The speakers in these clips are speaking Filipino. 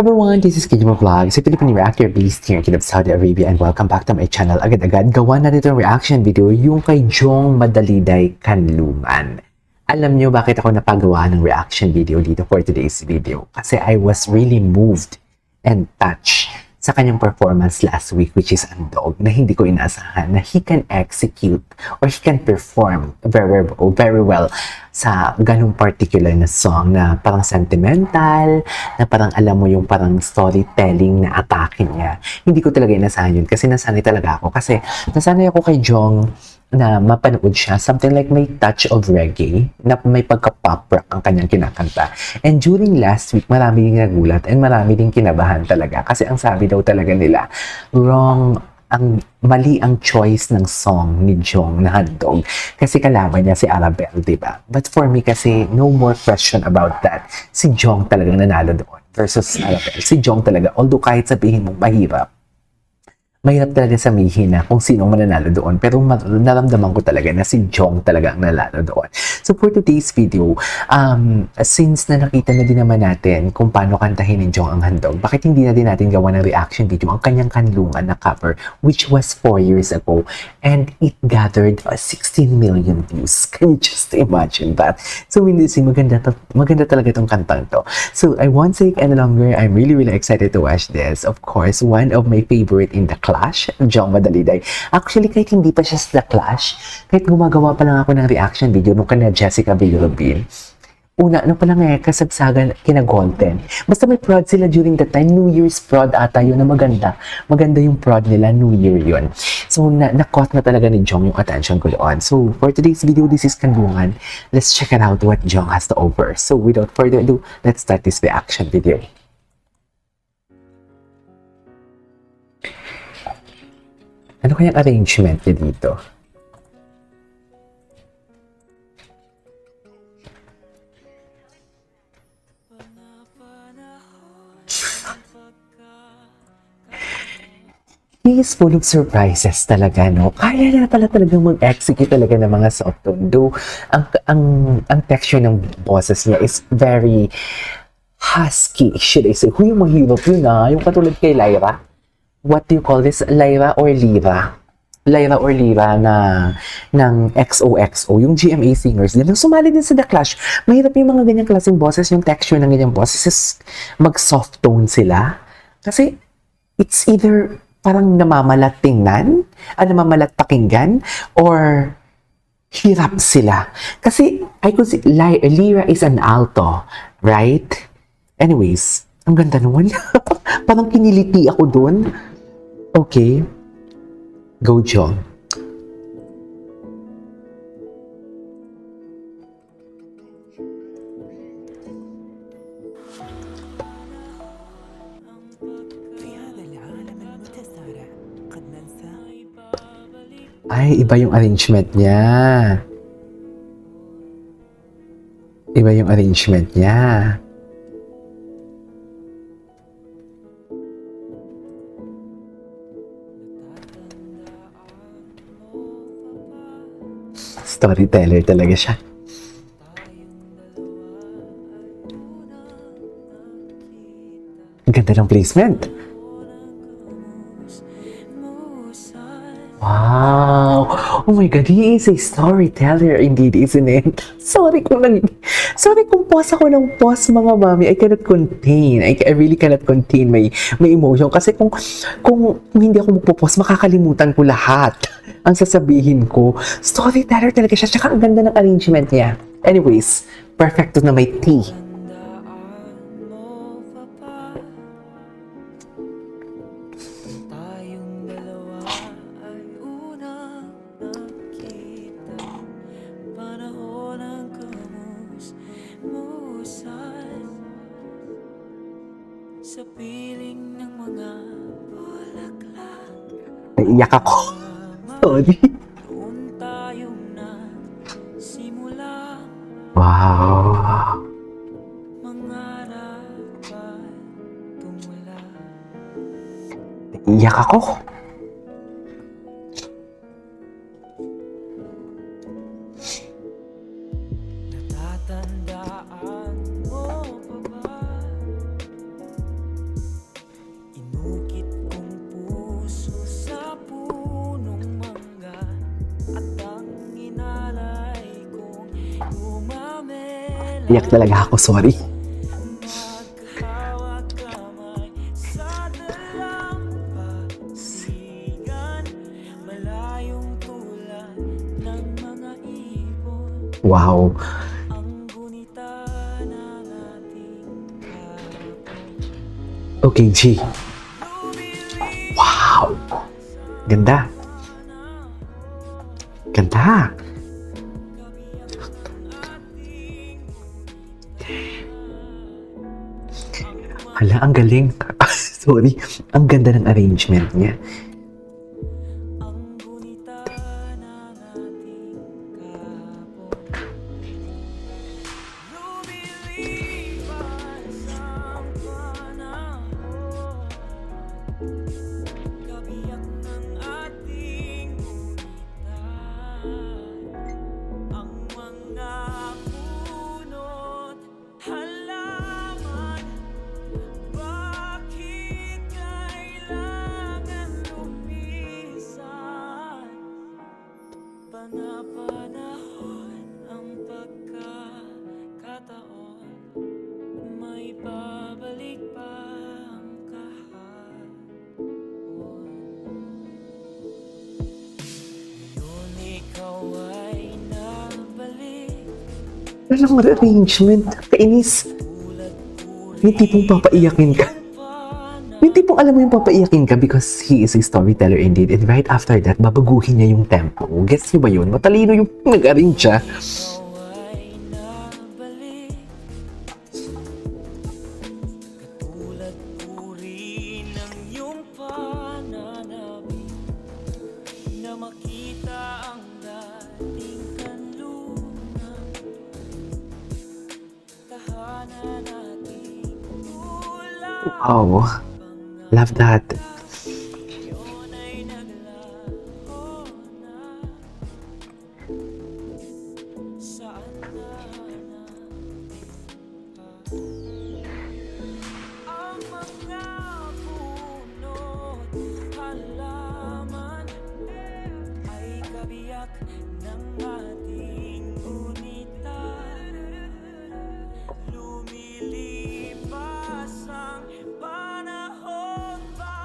Everyone, this is Kidmo Vlogs, a Filipino reactor based here in Kingdom of Saudi Arabia, and welcome back to my channel. Agad-agad, gawa na dito reaction video yung kay Jong Madaliday Kanlungan. Alam nyo bakit ako napagawa ng reaction video dito for today's video? Kasi I was really moved and touched sa kanyang performance last week, which is Andog, na hindi ko inaasahan na he can execute or he can perform very well sa ganung particular na song na parang sentimental, na parang alam mo yung parang storytelling na atake niya. Hindi ko talaga inasahan yun kasi nasanay talaga ako. Kasi nasanay ako kay Jong na mapanood siya, something like may touch of reggae, na may pagka-pop rock ang kanyang kinakanta. And during last week, marami ding nagulat and marami ding kinabahan talaga. Kasi ang sabi daw talaga nila, mali ang choice ng song ni Jong na Handog. Kasi kalaban niya si Arabelle, di ba? But for me kasi, no more question about that. Si Jong talagang nanalo doon versus Arabelle. Si Jong talaga, although kahit sabihin mong mahirap talaga sabihin na kung sino mananalo doon. Pero naramdaman ko talaga na si Jong talaga ang nanalo doon. So for today's video, since na nakita na din naman natin kung paano kantahin ni Jong ang Handog, bakit hindi na din natin gawa ng reaction video ang kanyang Kanlungan na cover, which was 4 years ago, and it gathered 16 million views. Can you just imagine that? So maganda talaga itong kantang to. So I won't take any longer. I'm really excited to watch this. Of course, one of my favorite in the Clash, Jong Madaliday. Actually, kahit hindi pa siya sa The Clash, kahit gumagawa pa lang ako ng reaction video nung kanya Jessica Villarubin, ano pa lang kasagsagan kina Golden. Basta may prod sila during that time, New Year's prod ata yun na maganda. Maganda yung prod nila, New Year yun. So, na-caught na talaga ni Jong yung attention ko doon. So, for today's video, this is Kanlungan. Let's check it out what Jong has to offer. So, without further ado, let's start this reaction video. Ano kayang arrangement niya dito? He is full of surprises talaga, no? Kaya niya talagang mag-execute talaga ng mga soft tone. Though, ang texture ng boses niya is very husky, should I say. Huy, mahirap yun yung katulad kay Lyra. What do you call this? Lyra or Lira? Lyra or Lira ng XOXO, yung GMA singers din. Sumali din sa The Clash. Mahirap yung mga ganyang klaseng boses, yung texture ng ganyang boses is mag-soft tone sila. Kasi it's either parang namamalat tingnan, namamalat pakinggan, or hirap sila. Kasi I could see, Lyra is an alto, right? Anyways, ang ganda naman. Parang kiniliti ako dun. Okay. Go, Jong. Ay, iba yung arrangement niya. Iba yung arrangement niya. Storyteller talaga siya. Ang ganda ng placement. Wow! Oh my God, he is a storyteller indeed, isn't it? Sorry kung pause ako ng pause, mga mami. I cannot contain. I really cannot contain my emotion. Kasi kung hindi ako magpo-pause, makakalimutan ko lahat ang sasabihin ko. Storyteller talaga siya. Tsaka ang ganda ng arrangement niya. Anyways, perfecto na may tea. Sa piling ng mga bulaklak, Naiiyak ako. Sorry. doon tayong nagsimula. Wow. Mangarap at tumula. Naiiyak ako. Iyak talaga ako, sorry. Hawak kamay sa dalampasigan, malayong tulad ng mga ibon, Wow. ang gunita ng ating hapon. Okay, G. Wow. Ganda. Ganda. Hala, ang galing. Sorry. Ang ganda ng arrangement niya. Ang gunita ng ating kahapon, lumilipas ang panahon, kabiyak ng ating gunita, ang mga puno't halaman. Bakit kailangan lumisan? Panapanahon ang pagkakataon, may babalik pa ang kahapon. Ngayon ikaw ay nabalik, Walang arrangement. Kainis. tulad Yung tipong papaiyakin ka. Yung tipong alam mo yung papaiyakin ka because he is a storyteller indeed. And right after that, babaguhin niya yung tempo. Guess niyo ba yun? Matalino yung nag-arrange siya. ikaw ay nabalik, katulad uri ng iyong pananabik, na makita ang dating kanlunan, tahanan natin ulan. Wow. Love that. Ngayon ay naglaho na, saan na ang mga puno't halaman, ay kabiyak ng ating gunita, lumilipas ang panahon.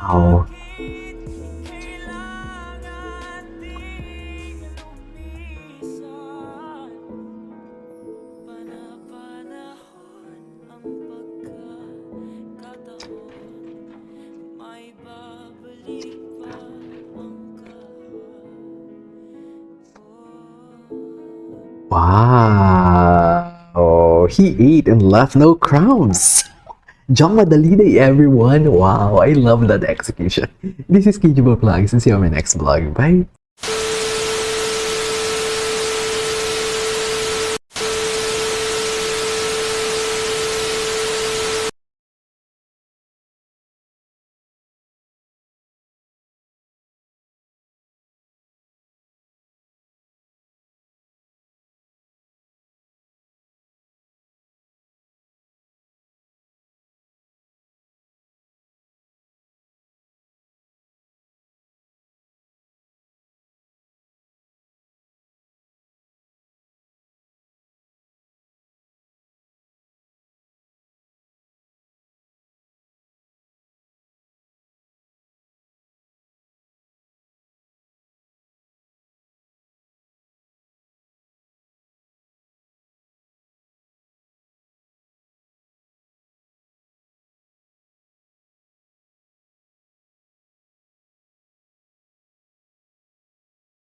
Wow. Bakit kailangan ding lumisan? Panapanahon ang pagkakataon, may babalik pa ang kahapon. Wow. He ate and left no crumbs. Jong Madaliday, everyone. Wow, I love that execution. This is KJ Vlogs and see you on my next vlog. Bye.